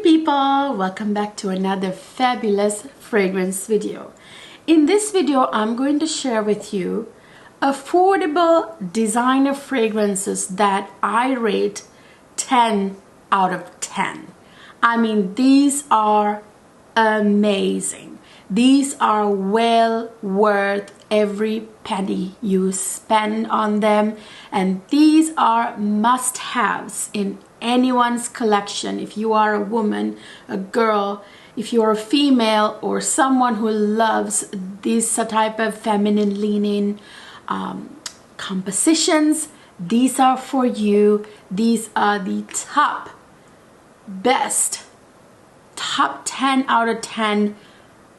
people, welcome back to another fabulous fragrance video. In this video I'm going to share with you affordable designer fragrances that I rate 10 out of 10. I mean, these are amazing. These are well worth every penny you spend on them, and these are must-haves in anyone's collection. If you are a woman, a girl, if you're a female, or someone who loves this type of feminine leaning compositions, these are for you. These are the top 10 out of 10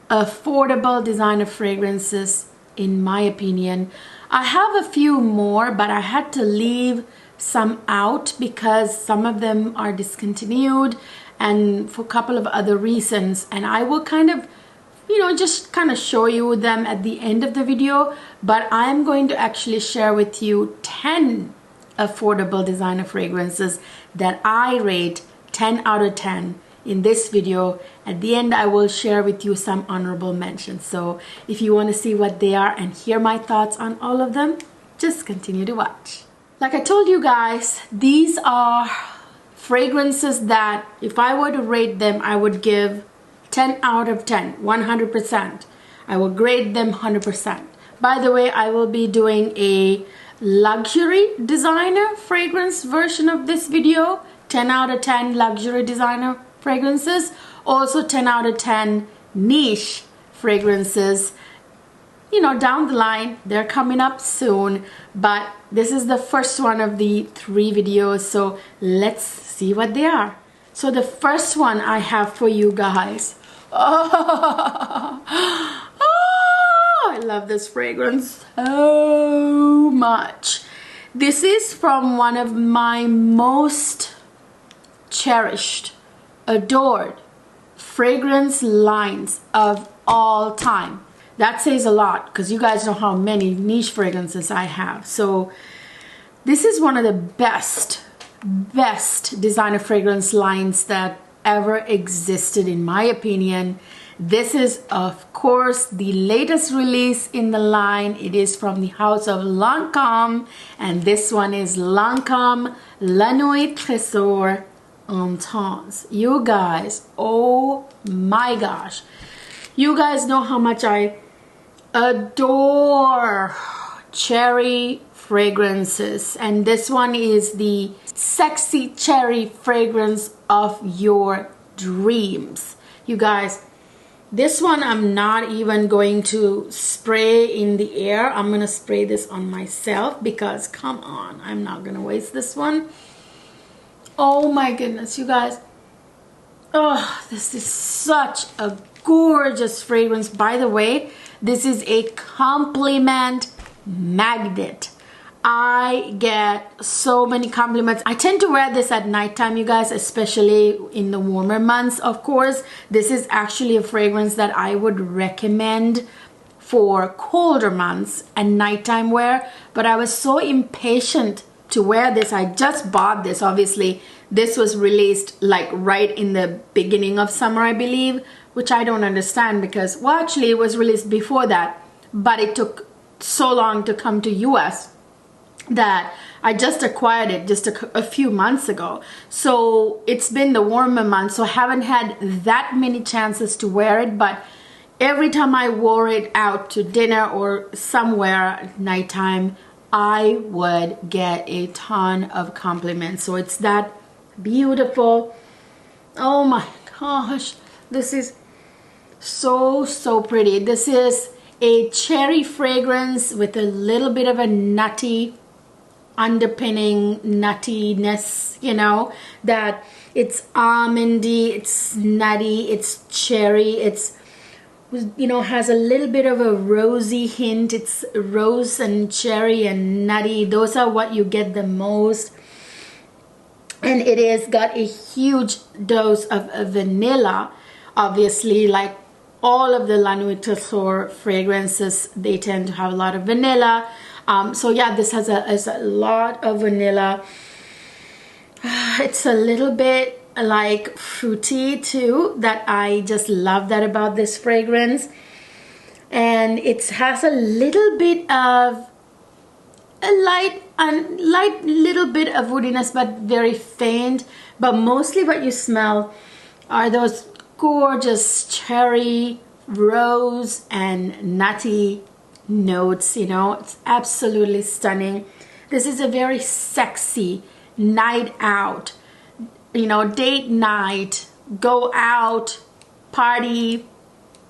affordable designer fragrances in my opinion. I have a few more, but I had to leave some out because some of them are discontinued and for a couple of other reasons, and I will kind of just kind of show you them at the end of the video. But I'm going to actually share with you 10 affordable designer fragrances that I rate 10 out of 10 in this video. At the end I will share with you some honorable mentions, so if you want to see what they are and hear my thoughts on all of them, just continue to watch. Like I told you guys, these are fragrances that if I were to rate them, I would give 10 out of 10, 100%. I will grade them 100%. By the way, I will be doing a luxury designer fragrance version of this video. 10 out of 10 luxury designer fragrances. Also 10 out of 10 niche fragrances. Down the line, they're coming up soon, but this is the first one of the 3 videos, so let's see what they are. So the first one I have for you guys, I love this fragrance so much. This is from one of my most cherished, adored fragrance lines of all time. That says a lot because you guys know how many niche fragrances I have. So this is one of the best designer fragrance lines that ever existed in my opinion. This is of course the latest release in the line. It is from the house of Lancome, and this one is Lancome Nuit Tresor Intense. You guys, oh my gosh, you guys know how much I adore cherry fragrances, and this one is the sexy cherry fragrance of your dreams. You guys, this one I'm not even going to spray in the air. I'm gonna spray this on myself because come on, I'm not gonna waste this one. Oh my goodness, you guys, oh, this is such a gorgeous fragrance. By the way, this is a compliment magnet. I get so many compliments. I tend to wear this at nighttime, you guys, especially in the warmer months. Of course, this is actually a fragrance that I would recommend for colder months and nighttime wear, but I was so impatient to wear this. I just bought this. Obviously, this was released like right in the beginning of summer, I believe, which I don't understand because, well, actually it was released before that, but it took so long to come to US that I just acquired it just a few months ago. So it's been the warmer months, so I haven't had that many chances to wear it, but every time I wore it out to dinner or somewhere at nighttime, I would get a ton of compliments. So it's that beautiful. Oh my gosh, this is so pretty. This is a cherry fragrance with a little bit of a nutty underpinning, nuttiness, that it's almondy, it's nutty, it's cherry, it's has a little bit of a rosy hint. It's rose and cherry and nutty. Those are what you get the most. And it has got a huge dose of vanilla, obviously, like all of the La Nuit Tresor fragrances, they tend to have a lot of vanilla. So yeah, this has a lot of vanilla. It's a little bit like fruity too, that I just love that about this fragrance. And it has a little bit of a light little bit of woodiness, but very faint. But mostly what you smell are those gorgeous cherry, rose, and nutty notes. You know, it's absolutely stunning. This is a very sexy night out, you know, date night, go out, party,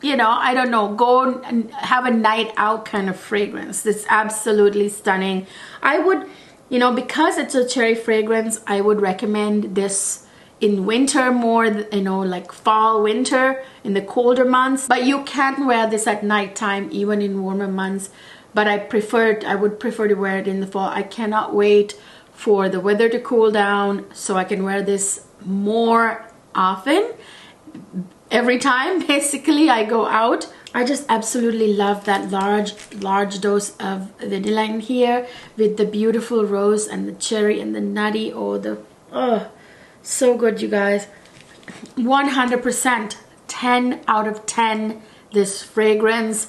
you know, I don't know, go and have a night out kind of fragrance. It's absolutely stunning. I would, you know, because it's a cherry fragrance, I would recommend this in winter more, you know, like fall, winter, in the colder months. But you can wear this at nighttime, even in warmer months. But I would prefer to wear it in the fall. I cannot wait for the weather to cool down so I can wear this more often. Every time basically I go out. I just absolutely love that large dose of vanilla in here with the beautiful rose and the cherry and the nutty. Oh, so good, you guys. 100% 10 out of 10 this fragrance.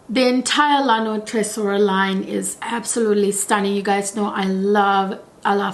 The entire La Nuit Tresor line is absolutely stunning. You guys know I love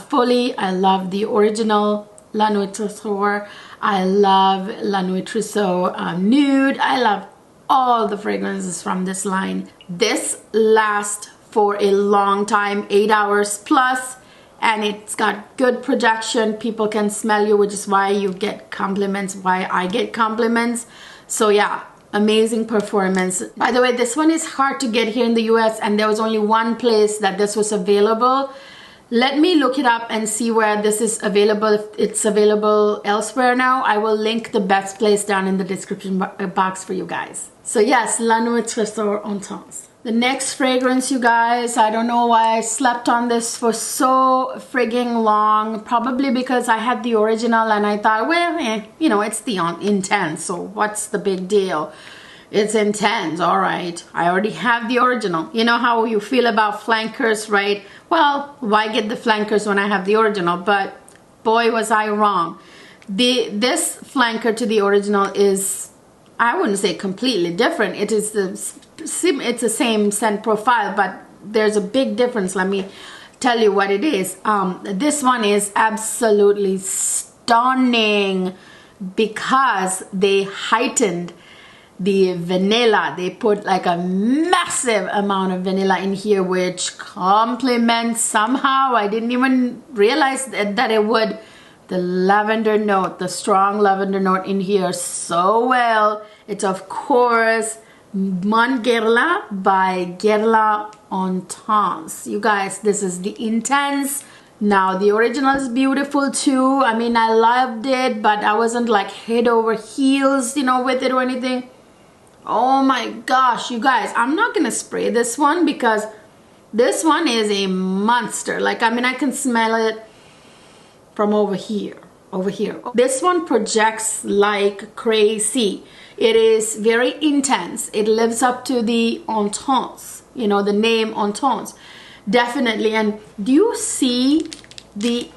Folie. I love the original La Nuit Tresor. I love La Nuit Tresor Nude. I love all the fragrances from this line. This lasts for a long time, 8 hours plus, and it's got good projection. People can smell you, which is why you get compliments, why I get compliments. So yeah, amazing performance. By the way, this one is hard to get here in the US, and there was only one place that this was available. Let me look it up and see where this is available. If it's available elsewhere now, I will link the best place down in the description box for you guys. So yes, La Nuit Tresor Intense. The next fragrance, you guys, I don't know why I slept on this for so frigging long. Probably because I had the original and I thought, well, you know, it's the Intense, so what's the big deal? It's Intense, all right. I already have the original. You know how you feel about flankers, right? Well, why get the flankers when I have the original? But boy, was I wrong. This flanker to the original is, I wouldn't say completely different. It's the same scent profile, but there's a big difference. Let me tell you what it is. This one is absolutely stunning because they heightened the vanilla. They put like a massive amount of vanilla in here, which complements somehow. I didn't even realize that it would. The lavender note, the strong lavender note in here so well. It's of course Mon Guerlain by Guerlain Intense. You guys, this is the Intense. Now the original is beautiful too. I mean, I loved it, but I wasn't like head over heels, you know, with it or anything. Oh my gosh, you guys, I'm not gonna spray this one because this one is a monster. Like, I mean, I can smell it from over here. This one projects like crazy. It is very intense. It lives up to the Intense, you know, the name Intense. Definitely. And do you see the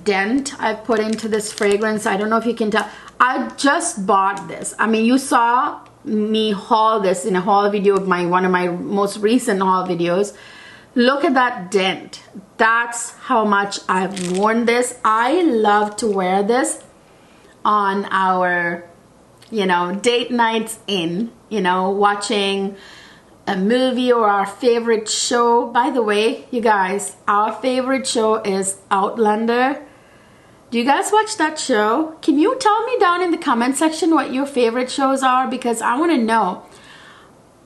dent I put into this fragrance? I don't know if you can tell. I just bought this. I mean, you saw me haul this in a haul video of one of my most recent haul videos. Look at that dent. That's how much I've worn this. I love to wear this on our, you know, date nights in, you know, watching a movie or our favorite show. By the way, you guys, our favorite show is Outlander. Do you guys watch that show? Can you tell me down in the comment section what your favorite shows are? Because I want to know.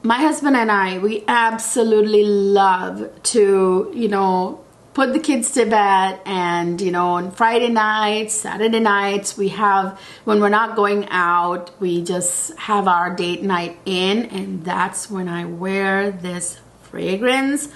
My husband and I, we absolutely love to, you know, put the kids to bed, and, you know, on Friday nights, Saturday nights, we have, when we're not going out, we just have our date night in, and that's when I wear this fragrance.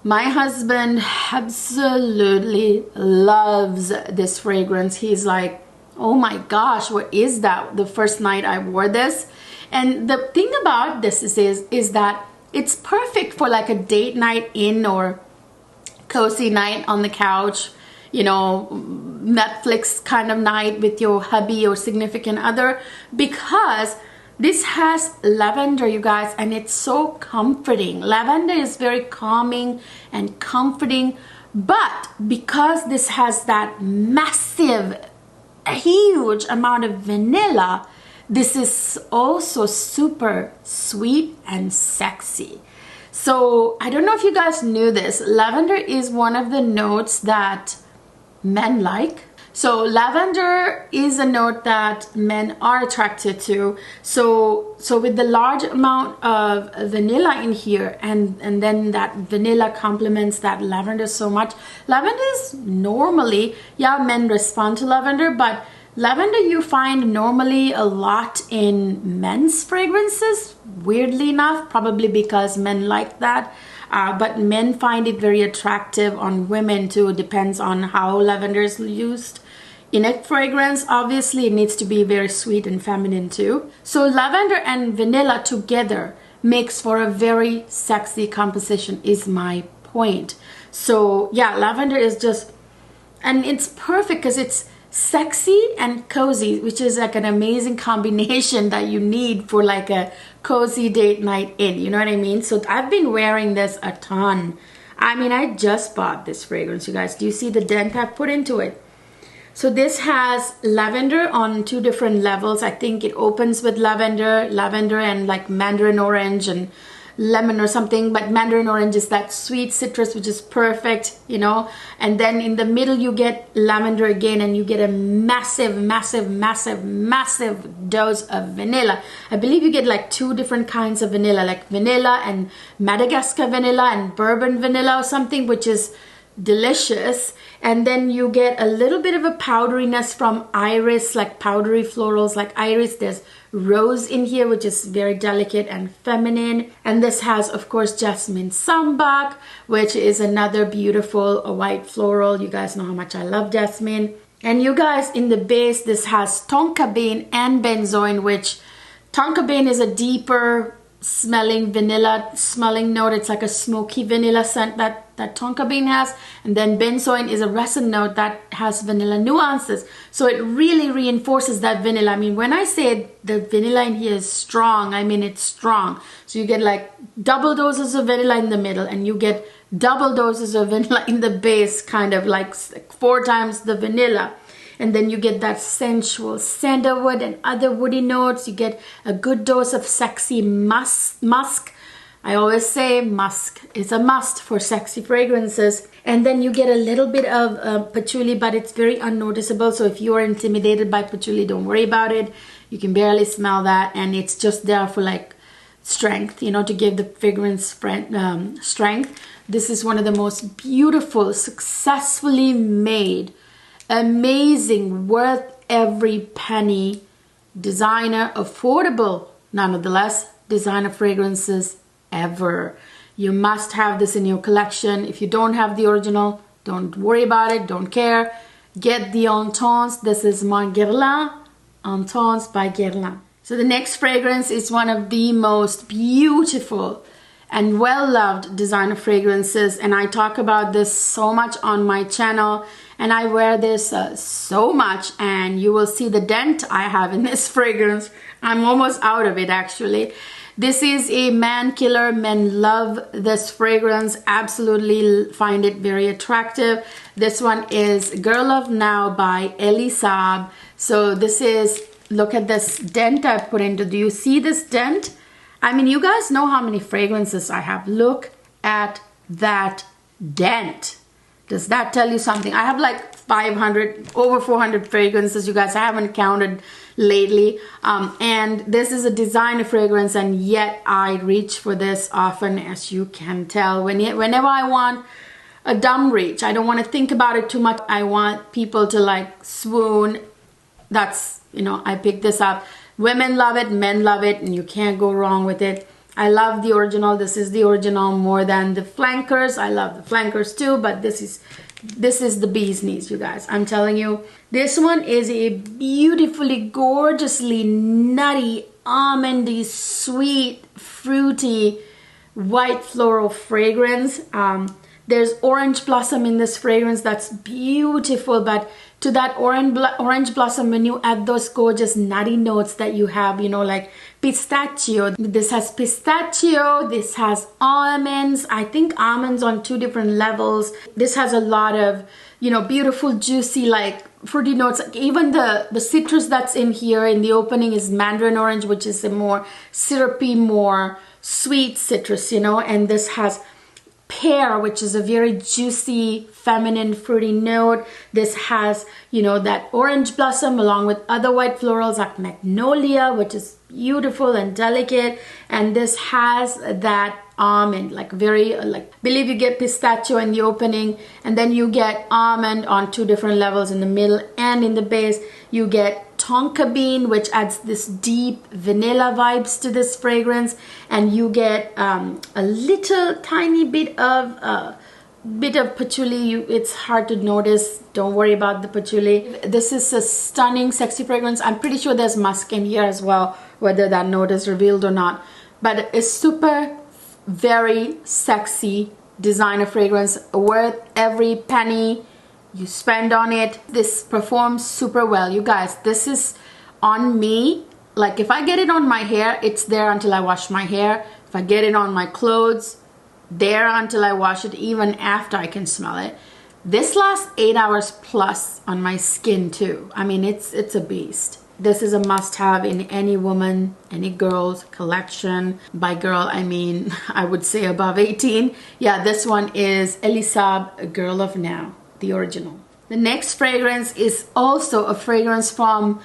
My husband absolutely loves this fragrance. He's like, oh my gosh, what is that? The first night I wore this. And the thing about this is that it's perfect for like a date night in or cozy night on the couch, you know, Netflix kind of night with your hubby or significant other, because this has lavender, you guys, and it's so comforting. Lavender is very calming and comforting, but because this has that massive, huge amount of vanilla, this is also super sweet and sexy. So I don't know if you guys knew this. Lavender is one of the notes that men like. So lavender is a note that men are attracted to. So with the large amount of vanilla in here, and then that vanilla complements that lavender so much. Lavender is normally, yeah, men respond to lavender, but lavender you find normally a lot in men's fragrances, weirdly enough, probably because men like that. But men find it very attractive on women too. It depends on how lavender is used. In a fragrance, obviously, it needs to be very sweet and feminine too. So lavender and vanilla together makes for a very sexy composition, is my point. So yeah, lavender is just, and it's perfect because it's sexy and cozy, which is like an amazing combination that you need for like a cozy date night in, you know what I mean? So I've been wearing this a ton. I mean, I just bought this fragrance, you guys. Do you see the dent I put into it? So this has lavender on 2 different levels. I think it opens with lavender and like mandarin orange and lemon or something, but mandarin orange is that sweet citrus, which is perfect, you know. And then in the middle you get lavender again, and you get a massive dose of vanilla. I believe you get like 2 different kinds of vanilla, like vanilla and Madagascar vanilla and bourbon vanilla or something, which is delicious. And then you get a little bit of a powderiness from iris, like powdery florals like iris. There's rose in here, which is very delicate and feminine. And this has, of course, jasmine sambac, which is another beautiful white floral. You guys know how much I love jasmine. And you guys, in the base, this has tonka bean and benzoin, which tonka bean is a deeper smelling vanilla smelling note. It's like a smoky vanilla scent that tonka bean has, and then benzoin is a resin note that has vanilla nuances, so it really reinforces that vanilla. I mean, when I say the vanilla in here is strong, I mean it's strong. So you get like double doses of vanilla in the middle, and you get double doses of vanilla in the base, kind of like 4 times the vanilla. And then you get that sensual sandalwood and other woody notes. You get a good dose of sexy musk. I always say musk is a must for sexy fragrances. And then you get a little bit of patchouli, but it's very unnoticeable. So if you are intimidated by patchouli, don't worry about it. You can barely smell that. And it's just there for like strength, you know, to give the fragrance strength. This is one of the most beautiful, successfully made, amazing, worth every penny, designer, affordable, nonetheless, designer fragrances ever. You must have this in your collection. If you don't have the original, don't worry about it, don't care. Get the Intense. This is Mon Guerlain, Intense by Guerlain. So the next fragrance is one of the most beautiful and well-loved designer fragrances, and I talk about this so much on my channel, and I wear this so much, and you will see the dent I have in this fragrance. I'm almost out of it, actually. This is a man killer. Men love this fragrance, absolutely find it very attractive. This one is Girl of Now by Ellie Saab. So this is, look at this dent I put into. Do you see this dent? I mean, you guys know how many fragrances I have. Look at that dent. Does that tell you something? I have like 500, over 400 fragrances, you guys. I haven't counted lately. And this is a designer fragrance, and yet I reach for this often, as you can tell. Whenever I want a dumb reach, I don't want to think about it too much. I want people to like swoon. That's, you know, I picked this up. Women love it, men love it, and you can't go wrong with it. I love the original. This is the original more than the flankers. I love the flankers too, but this is the bee's knees, you guys. I'm telling you. This one is a beautifully, gorgeously nutty, almondy, sweet, fruity, white floral fragrance. There's orange blossom in this fragrance that's beautiful, but to that orange blossom, when you add those gorgeous nutty notes that you have, you know, like pistachio. This has pistachio, this has almonds. I think almonds on 2 different levels. This has a lot of, you know, beautiful, juicy, like fruity notes. Even the citrus that's in here in the opening is mandarin orange, which is a more syrupy, more sweet citrus, you know. And this has pear, which is a very juicy, feminine, fruity note. This has, you know, that orange blossom along with other white florals like magnolia, which is beautiful and delicate. And this has that almond, like very, like, believe you get pistachio in the opening, and then you get almond on 2 different levels in the middle and in the base. You get tonka bean, which adds this deep vanilla vibes to this fragrance, and you get a little tiny bit of patchouli. It's hard to notice, don't worry about the patchouli. This is a stunning, sexy fragrance. I'm pretty sure there's musk in here as well, whether that note is revealed or not, but it's super, very sexy designer fragrance, worth every penny you spend on it. This performs super well, you guys. This is on me, like if I get it on my hair, it's there until I wash my hair. If I get it on my clothes, there until I wash it, even after I can smell it. This lasts 8 hours plus on my skin too. I mean, it's a beast. This is a must-have in any woman, any girl's collection. By girl, I mean, I would say above 18. Yeah, this one is Elie Saab, Girl of Now, the original. The next fragrance is also a fragrance from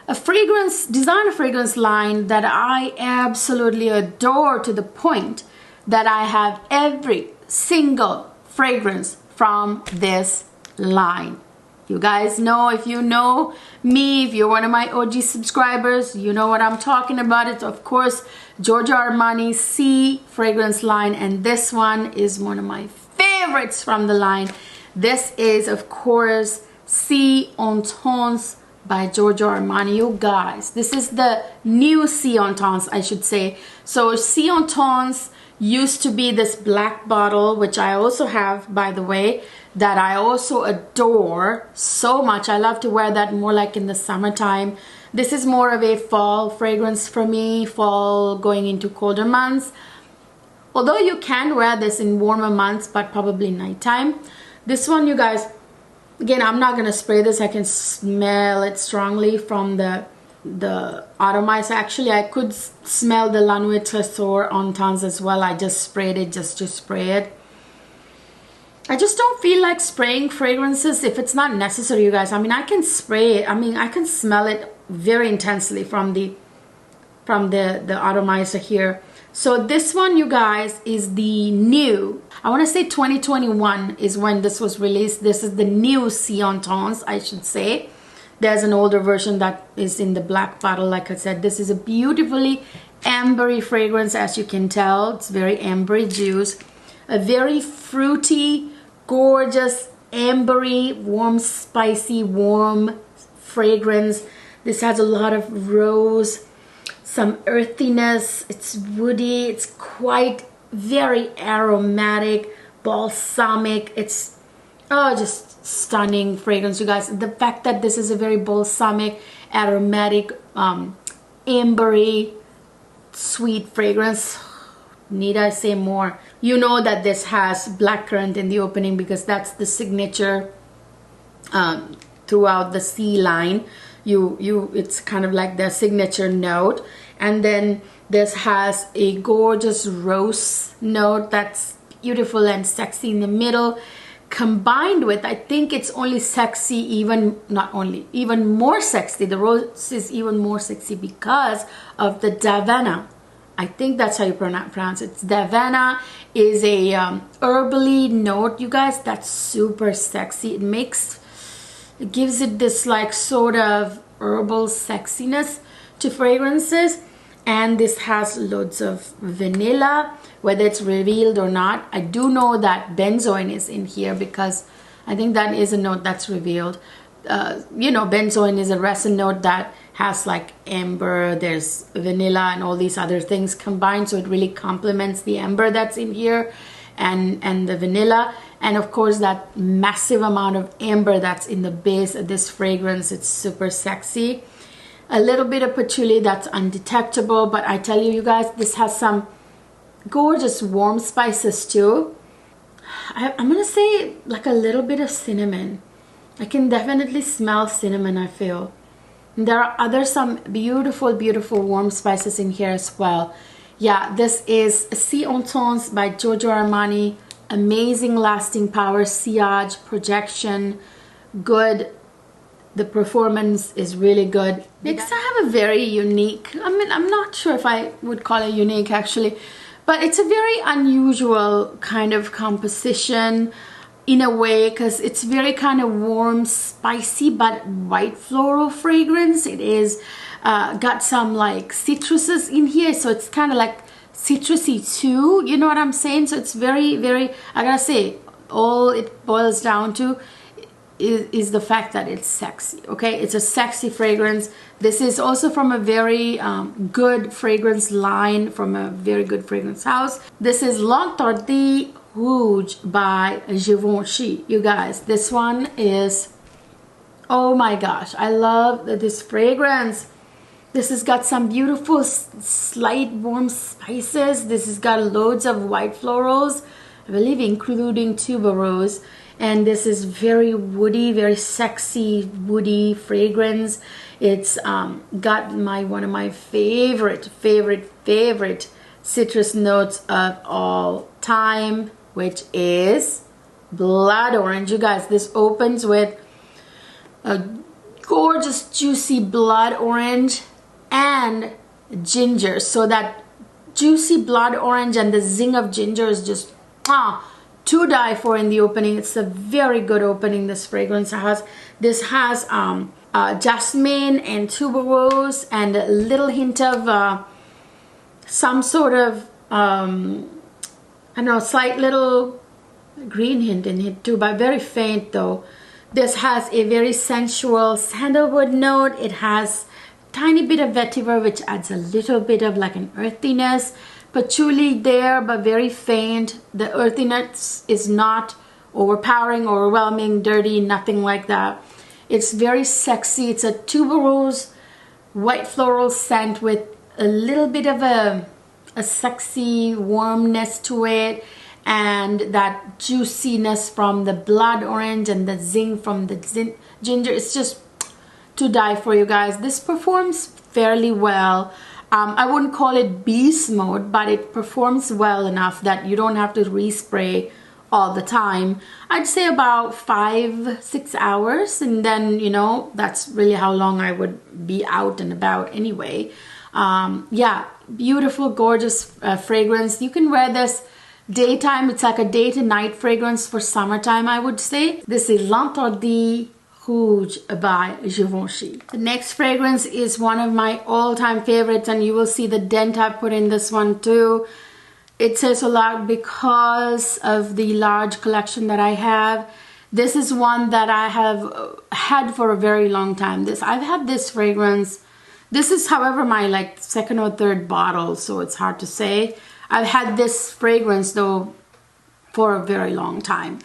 a designer fragrance line that I absolutely adore, to the point that I have every single fragrance from this line. You guys know, if you know me, if you're one of my OG subscribers, you know what I'm talking about. It's of course Giorgio Armani C fragrance line, and this one is one of my favorites from the line. This is of course C Intense by Giorgio Armani. You guys, this is the new C Intense, I should say. So C Intense used to be this black bottle, which I also have, by the way, that I also adore so much. I love to wear that more like in the summertime. This is more of a fall fragrance for me, fall going into colder months. Although you can wear this in warmer months, but probably nighttime. This one, you guys, again, I'm not gonna spray this. I can smell it strongly from the atomizer. Actually, I could smell the La Nuit Tresor Intense as well. I just sprayed it just to spray it. I just don't feel like spraying fragrances if it's not necessary, you guys. I mean, I can spray it. I mean, I can smell it very intensely from the atomizer here. So this one, you guys, is the new, I want to say 2021 is when this was released. This is the new C Intense, I should say. There's an older version that is in the black bottle. Like I said, this is a beautifully ambery fragrance, as you can tell. It's very ambery juice. A very fruity, gorgeous, ambery, warm, spicy, warm fragrance. This has a lot of rose, some earthiness. It's woody. It's quite very aromatic, balsamic. It's, oh, just stunning fragrance, you guys. The fact that this is a very balsamic, aromatic, ambery, sweet fragrance. Need I say more? You know that this has blackcurrant in the opening because that's the signature throughout the C line. It's kind of like the signature note. And then this has a gorgeous rose note that's beautiful and sexy in the middle, combined with, I think it's only sexy, even more sexy. The rose is even more sexy because of the Davana. I think that's how you pronounce it. Davana is a herbally note, you guys, that's super sexy. It gives it this like sort of herbal sexiness to fragrances. And this has loads of vanilla, whether it's revealed or not. I do know that benzoin is in here because I think that is a note that's revealed. You know, benzoin is a resin note that has like amber, there's vanilla and all these other things combined, so it really complements the amber that's in here. and the vanilla, and of course that massive amount of amber that's in the base of this fragrance. It's super sexy. A little bit of patchouli that's undetectable, but I tell you, you guys, this has some gorgeous warm spices too. I'm gonna say like a little bit of cinnamon. I can definitely smell cinnamon, I feel. And there are some beautiful warm spices in here as well. Yeah, this is Si Entends by Giorgio Armani. Amazing lasting power, sillage, projection, good. The performance is really good. Next, I have a very unique, I mean, I'm not sure if I would call it unique actually, but it's a very unusual kind of composition in a way, because it's very kind of warm, spicy, but white floral fragrance. It is got some like citruses in here, so it's kind of like citrusy too, you know what I'm saying? So it's very, I gotta say, all it boils down to is the fact that it's sexy. Okay, it's a sexy fragrance. This is also from a very good fragrance line, from a very good fragrance house. This is L'Interdit Rouge by Givenchy. You guys, this one is, oh my gosh, I love this fragrance. This has got some beautiful slight warm spices. This has got loads of white florals, I believe including tuberose. And this is very woody, very sexy woody fragrance. It's got one of my favorite citrus notes of all time, which is blood orange. You guys, this opens with a gorgeous juicy blood orange and ginger. So that juicy blood orange and the zing of ginger is just to die for in the opening. It's a very good opening, this fragrance has. This has jasmine and tuberose and a little hint of some sort of I don't know, slight little green hint in it too, but very faint though. This has a very sensual sandalwood note. It has a tiny bit of vetiver, which adds a little bit of like an earthiness. Patchouli there, but very faint. The earthiness is not overpowering, overwhelming, dirty, nothing like that. It's very sexy. It's a tuberose white floral scent with a little bit of a sexy warmness to it, and that juiciness from the blood orange and the zing from the ginger. It's just to die for, you guys. This performs fairly well. I wouldn't call it beast mode, but it performs well enough that you don't have to respray all the time. I'd say about 5-6 hours, and then, you know, that's really how long I would be out and about anyway. Yeah, beautiful, gorgeous fragrance. You can wear this daytime. It's like a day to night fragrance for summertime, I would say. This is L'Interdit Rouge by Givenchy. The next fragrance is one of my all-time favorites, and you will see the dent I put in this one too. It says a lot because of the large collection that I have. This is one that I have had for a very long time. I've had this fragrance. This is, however, my like second or third bottle, so it's hard to say. I've had this fragrance though for a very long time.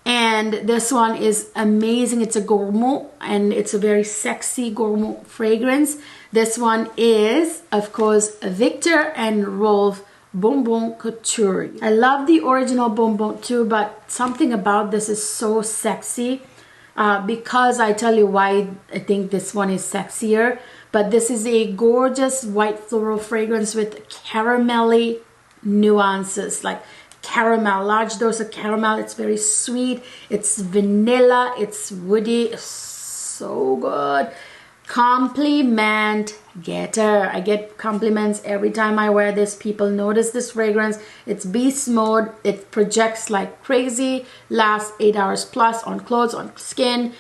And this one is amazing. It's a gourmand, and it's a very sexy gourmand fragrance. This one is, of course, Viktor and Rolf Bonbon Couture. I love the original Bonbon too, but something about this is so sexy because I tell you why I think this one is sexier. But this is a gorgeous white floral fragrance with caramelly nuances, like caramel, large dose of caramel. It's very sweet. It's vanilla. It's woody. It's so good. Compliment getter. I get compliments every time I wear this. People notice this fragrance. It's beast mode. It projects like crazy. Lasts 8 hours plus on clothes, on skin.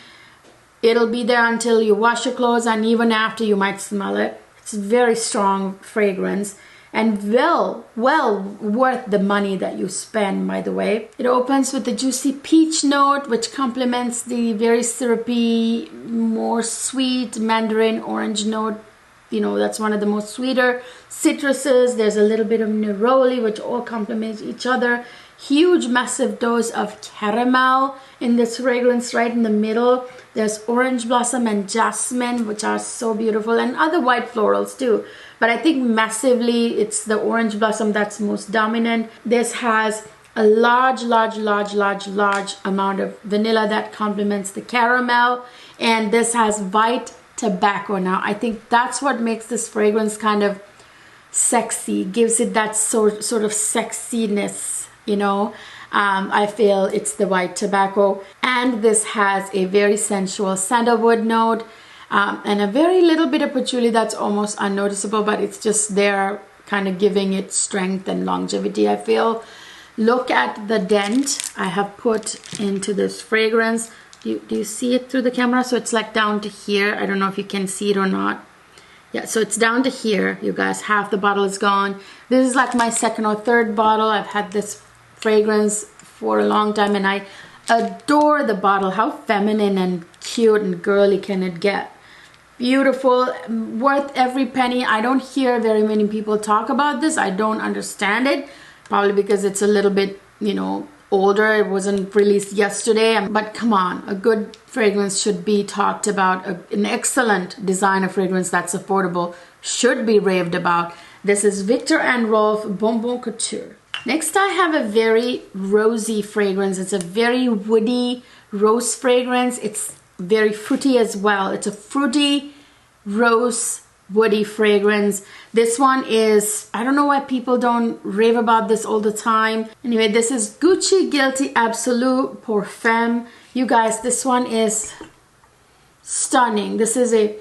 It'll be there until you wash your clothes, and even after you might smell it. It's a very strong fragrance, and well worth the money that you spend, by the way. It opens with the juicy peach note, which complements the very syrupy, more sweet mandarin orange note. You know, that's one of the most sweeter citruses. There's a little bit of neroli, which all complement each other. huge massive dose of caramel in this fragrance. Right in the middle there's orange blossom and jasmine, which are so beautiful, and other white florals too, but I think massively it's the orange blossom that's most dominant. This has a large amount of vanilla that complements the caramel, and this has white tobacco. Now I think that's what makes this fragrance kind of sexy, gives it that sort of sexiness, you know. I feel it's the white tobacco, and this has a very sensual sandalwood note, and a very little bit of patchouli that's almost unnoticeable, but it's just there kind of giving it strength and longevity, I feel. Look at the dent I have put into this fragrance. Do you see it through the camera? So it's like down to here. I don't know if you can see it or not. Yeah, so it's down to here, you guys. Half the bottle is gone. This is like my second or third bottle. I've had this fragrance for a long time, and I adore the bottle. How feminine and cute and girly can it get? Beautiful, worth every penny. I don't hear very many people talk about this. I don't understand it. Probably because it's a little bit, you know, older. It wasn't released yesterday. But come on, a good fragrance should be talked about. An excellent designer fragrance that's affordable should be raved about. This is Viktor and Rolf Bonbon Couture. Next I have a very rosy fragrance. It's a very woody rose fragrance. It's very fruity as well. It's a fruity rose woody fragrance. This one is, I don't know why people don't rave about this all the time. Anyway, this is Gucci Guilty Absolute Pour Femme. You guys, this one is stunning. This is a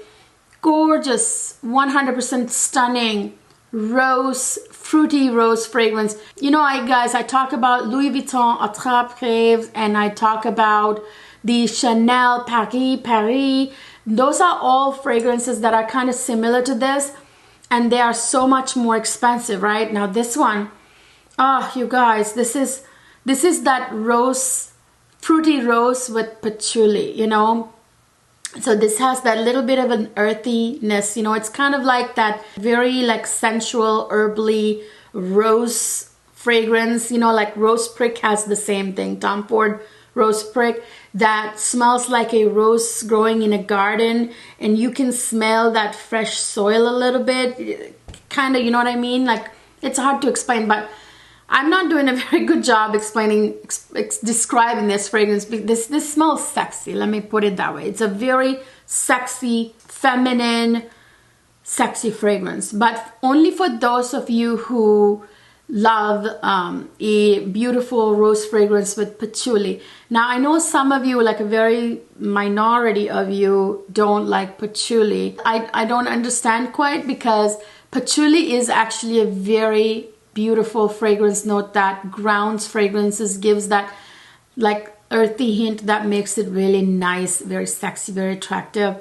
gorgeous, 100% stunning rose, fruity rose fragrance. You know, I talk about Louis Vuitton Attrape-Rêve, and I talk about the Chanel Paris. Those are all fragrances that are kind of similar to this, and they are so much more expensive, right? Now this one, oh, you guys, this is that rose, fruity rose with patchouli, you know. So this has that little bit of an earthiness, you know. It's kind of like that very like sensual, herbally rose fragrance, you know, like Rose Prick has the same thing. Tom Ford Rose Prick, that smells like a rose growing in a garden, and you can smell that fresh soil a little bit, kind of, you know what I mean? Like, it's hard to explain, but I'm not doing a very good job describing this fragrance. This smells sexy, let me put it that way. It's a very sexy, feminine, sexy fragrance, but only for those of you who love a beautiful rose fragrance with patchouli. Now I know some of you, like a very minority of you, don't like patchouli. I don't understand quite, because patchouli is actually a very beautiful fragrance note that grounds fragrances, gives that like earthy hint that makes it really nice, very sexy, very attractive.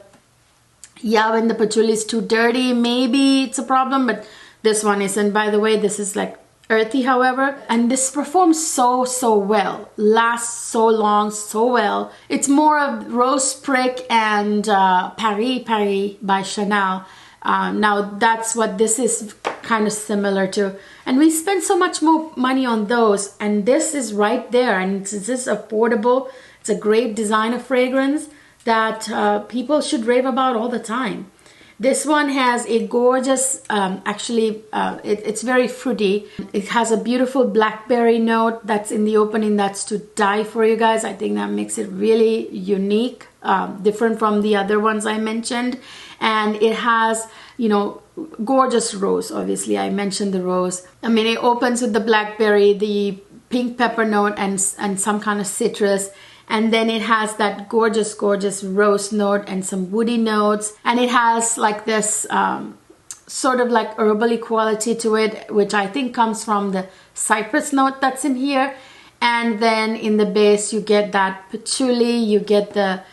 Yeah, when the patchouli is too dirty, maybe it's a problem, but this one isn't. By the way, this is like earthy, however, and this performs so well, lasts so long, so well. It's more of Rose Prick and Paris by Chanel. Now that's what this is kind of similar to, and we spend so much more money on those, and this is right there, and it's just affordable. It's a great designer fragrance that people should rave about all the time. This one has a gorgeous, it's very fruity. It has a beautiful blackberry note that's in the opening that's to die for, you guys. I think that makes it really unique, different from the other ones I mentioned. And it has, you know, gorgeous rose. Obviously, I mentioned the rose. I mean, it opens with the blackberry, the pink pepper note, and some kind of citrus. And then it has that gorgeous rose note and some woody notes, and it has like this sort of like herbally quality to it, which I think comes from the cypress note that's in here. And then in the base you get that patchouli, you get the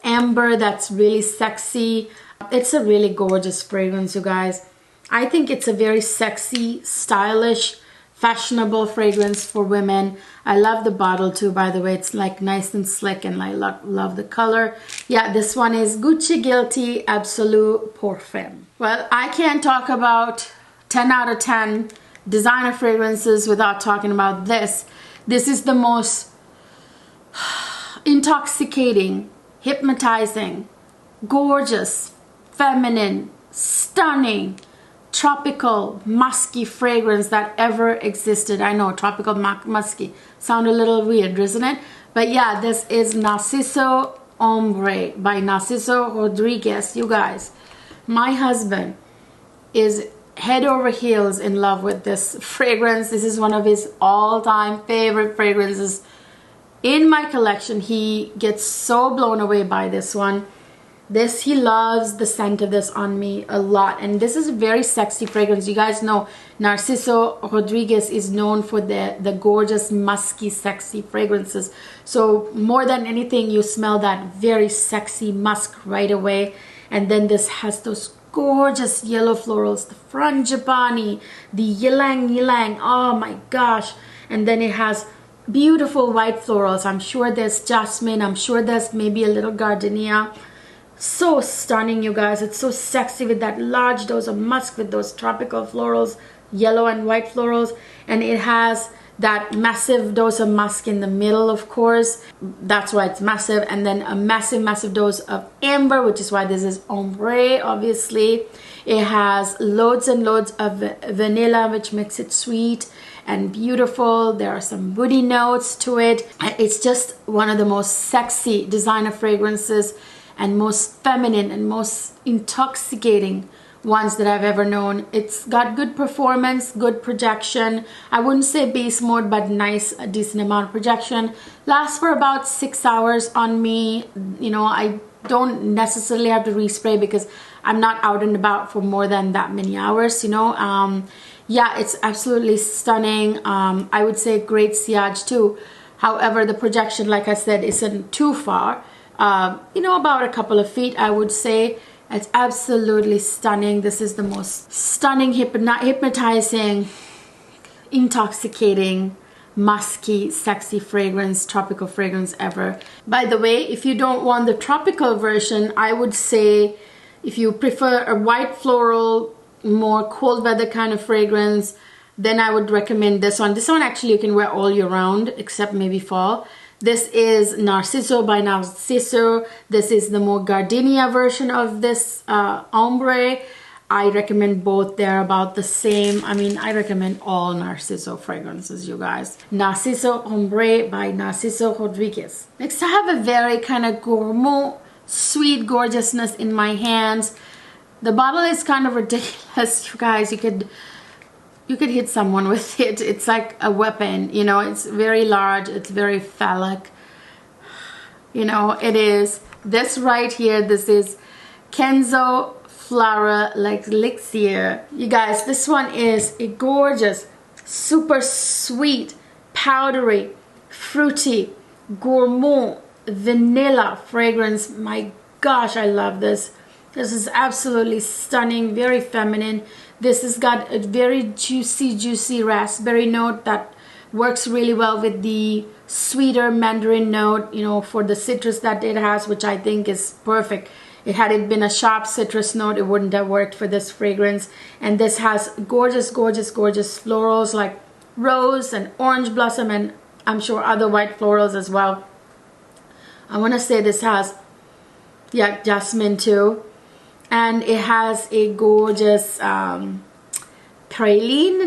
amber that's really sexy. It's a really gorgeous fragrance, you guys. I think it's a very sexy, stylish, fashionable fragrance for women. I love the bottle too, by the way. It's like nice and slick, and I love the color. Yeah, this one is Gucci Guilty Absolute Pour Femme. Well, I can't talk about 10 out of 10 designer fragrances without talking about this. This is the most intoxicating, hypnotizing, gorgeous, feminine, stunning, tropical, musky fragrance that ever existed. I know, tropical musky. Sound a little weird, doesn't it? But yeah, this is Narciso Ambree by Narciso Rodriguez. You guys, my husband is head over heels in love with this fragrance. This is one of his all-time favorite fragrances in my collection. He gets so blown away by this one. He loves the scent of this on me a lot, and this is a very sexy fragrance. You guys know Narciso Rodriguez is known for the gorgeous, musky, sexy fragrances. So more than anything, you smell that very sexy musk right away. And then this has those gorgeous yellow florals, the frangipani, the ylang ylang, oh my gosh. And then it has beautiful white florals. I'm sure there's jasmine, I'm sure there's maybe a little gardenia. So stunning, you guys. It's so sexy with that large dose of musk, with those tropical florals, yellow and white florals. And it has that massive dose of musk in the middle, of course. That's why it's massive. And then a massive dose of amber, which is why this is Ambree, obviously. It has loads and loads of vanilla, which makes it sweet and beautiful. There are some woody notes to it. It's just one of the most sexy designer fragrances and most feminine and most intoxicating ones that I've ever known. It's got good performance, good projection. I wouldn't say beast mode, but nice, a decent amount of projection. Lasts for about 6 hours on me. You know, I don't necessarily have to respray because I'm not out and about for more than that many hours, you know. Yeah, it's absolutely stunning. I would say great sillage too. However, the projection, like I said, isn't too far. You know, about a couple of feet, I would say. It's absolutely stunning. This is the most stunning, hypnotizing, intoxicating, musky, sexy fragrance, tropical fragrance ever. By the way, if you don't want the tropical version, I would say if you prefer a white floral, more cold weather kind of fragrance, then I would recommend this one. This one actually you can wear all year round, except maybe fall. This is Narciso by Narciso. This is the more gardenia version of this Ambree. I recommend both. They're about the same. I mean, I recommend all Narciso fragrances, you guys. Narciso Ambree by Narciso Rodriguez. Next, I have a very kind of gourmand, sweet gorgeousness in my hands. The bottle is kind of ridiculous, you guys. You could hit someone with it. It's like a weapon, you know. It's very large, it's very phallic, you know. It is this right here. This is Kenzo Flower Elixir. You guys, this one is a gorgeous, super sweet, powdery, fruity, gourmand, vanilla fragrance. My gosh, I love this. This is absolutely stunning, very feminine. This has got a very juicy raspberry note that works really well with the sweeter mandarin note, you know, for the citrus that it has, which I think is perfect. Had it been a sharp citrus note, it wouldn't have worked for this fragrance. And this has gorgeous florals like rose and orange blossom, and I'm sure other white florals as well. I want to say this has, yeah, jasmine too. And it has a gorgeous praline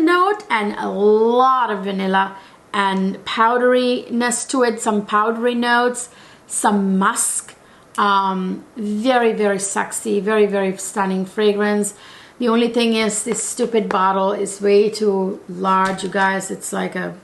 note and a lot of vanilla and powderiness to it, some powdery notes, some musk. Very sexy, very stunning fragrance. The only thing is this stupid bottle is way too large, you guys. It's like a,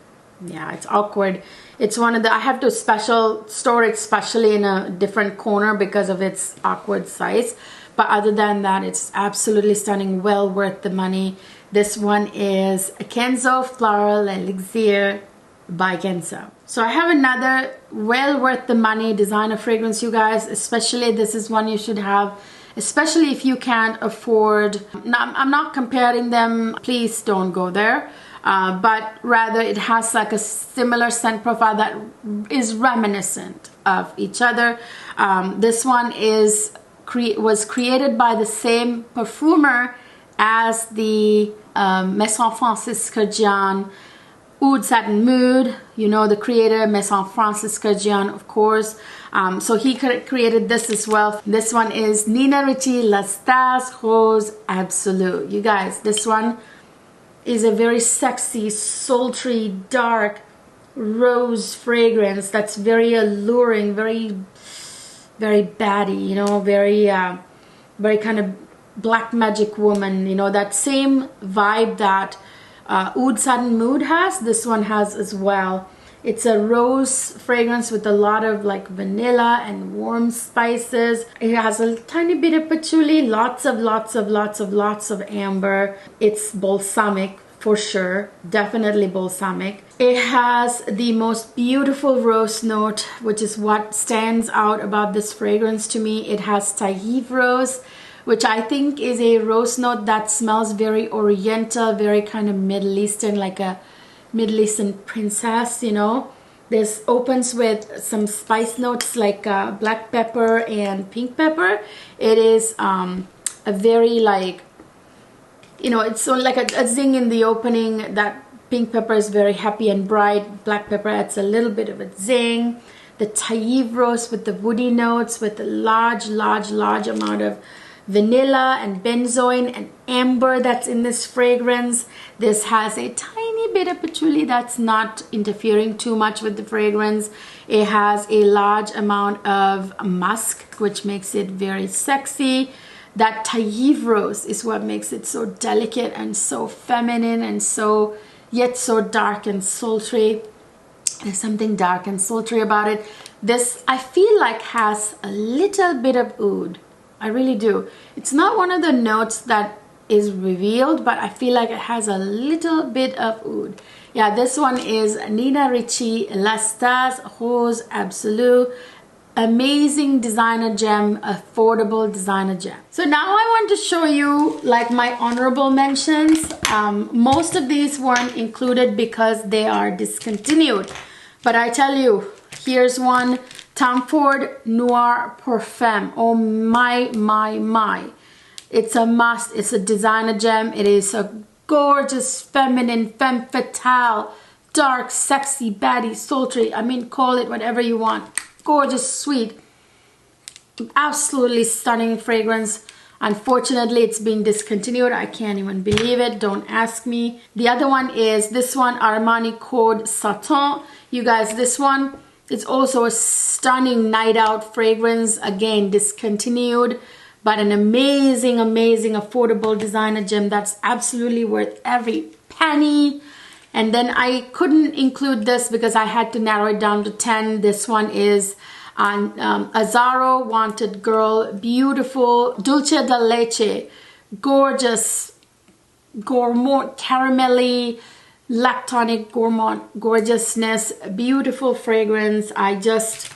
yeah, it's awkward. It's one of the, I have to store it specially in a different corner because of its awkward size. But other than that, it's absolutely stunning, well worth the money. This one is a Kenzo Floral Elixir by Kenzo. So I have another well worth the money designer fragrance, you guys. Especially this is one you should have, especially if you can't afford. Now, I'm not comparing them, please don't go there. But rather it has like a similar scent profile that is reminiscent of each other. This one was created by the same perfumer as the Maison Francisca Gian Oud Satin Mood, you know the creator, Maison Francis Kurkdjian, of course. So he created this as well. This one is Nina Ricci L'Extase Rose Absolue. You guys, this one is a very sexy, sultry, dark rose fragrance that's very alluring, very baddie, you know, very kind of black magic woman, you know, that same vibe that Oud Satin Mood has, this one has as well. It's a rose fragrance with a lot of like vanilla and warm spices. It has a tiny bit of patchouli, lots of amber. It's balsamic for sure, definitely balsamic. It has the most beautiful rose note, which is what stands out about this fragrance to me. It has Taïf rose, which I think is a rose note that smells very oriental, very kind of Middle Eastern, like a Middle Eastern princess, you know. This opens with some spice notes like black pepper and pink pepper. It is a very like, you know, it's sort of like a zing in the opening. That pink pepper is very happy and bright. Black pepper adds a little bit of a zing. The Taïf rose with the woody notes, with a large amount of vanilla and benzoin and amber that's in this fragrance. This has a tiny bit of patchouli that's not interfering too much with the fragrance. It has a large amount of musk, which makes it very sexy. That Taïf rose is what makes it so delicate and so feminine and so yet so dark and sultry. There's something dark and sultry about it. This I feel like has a little bit of oud. I really do. It's not one of the notes that is revealed, but I feel like it has a little bit of oud. Yeah, this one is Nina Ricci L'Extase Rose Absolue. Amazing designer gem, affordable designer gem. So now I want to show you like my honorable mentions. Most of these weren't included because they are discontinued. But I tell you, here's one. Tom Ford Noir Perfume. Oh my. It's a must. It's a designer gem. It is a gorgeous, feminine, femme fatale, dark, sexy, baddie, sultry. I mean, call it whatever you want. Gorgeous, sweet, absolutely stunning fragrance. Unfortunately, it's been discontinued. I can't even believe it. Don't ask me. The other one is this one, Armani Code Satin. You guys, this one, it's also a stunning night out fragrance. Again, discontinued, but an amazing affordable designer gem that's absolutely worth every penny. And then I couldn't include this because I had to narrow it down to 10. This one is Azzaro Wanted Girl, beautiful, dulce de leche, gorgeous, gourmand, caramelly, lactonic gourmand gorgeousness, beautiful fragrance. I just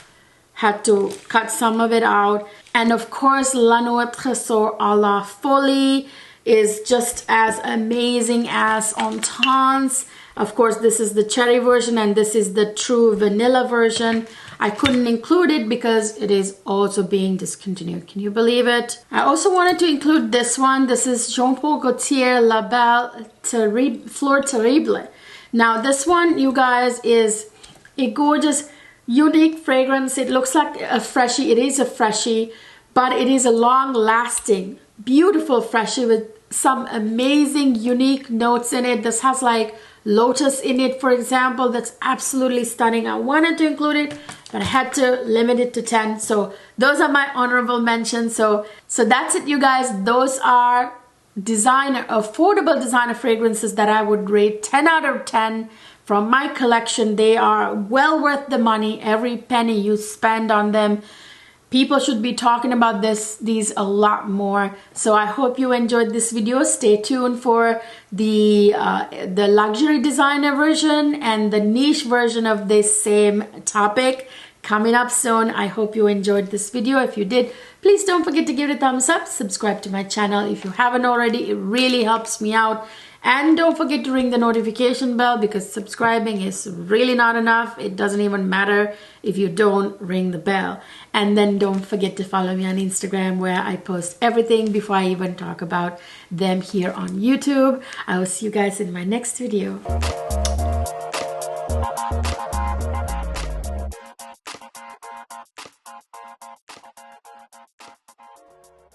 had to cut some of it out. And of course, La Nuit Tresor à la Folie is just as amazing as Intense. Of course, this is the cherry version and this is the true vanilla version. I couldn't include it because it is also being discontinued. Can you believe it? I also wanted to include this one. This is Jean Paul Gaultier La Belle Fleur Terrible. Now this one, you guys, is a gorgeous, unique fragrance. It looks like a freshie. It is a freshie, but it is a long-lasting, beautiful freshie with some amazing, unique notes in it. This has like lotus in it, for example. That's absolutely stunning. I wanted to include it, but I had to limit it to 10. So those are my honorable mentions. So that's it, you guys. Those are affordable designer fragrances that I would rate 10 out of 10 from my collection. They are well worth the money. Every penny you spend on them. People should be talking about these a lot more. So I hope you enjoyed this video. Stay tuned for the luxury designer version and the niche version of this same topic coming up soon. I hope you enjoyed this video. If you did, please don't forget to give it a thumbs up. Subscribe to my channel if you haven't already. It really helps me out. And don't forget to ring the notification bell because subscribing is really not enough. It doesn't even matter if you don't ring the bell. And then don't forget to follow me on Instagram where I post everything before I even talk about them here on YouTube. I will see you guys in my next video.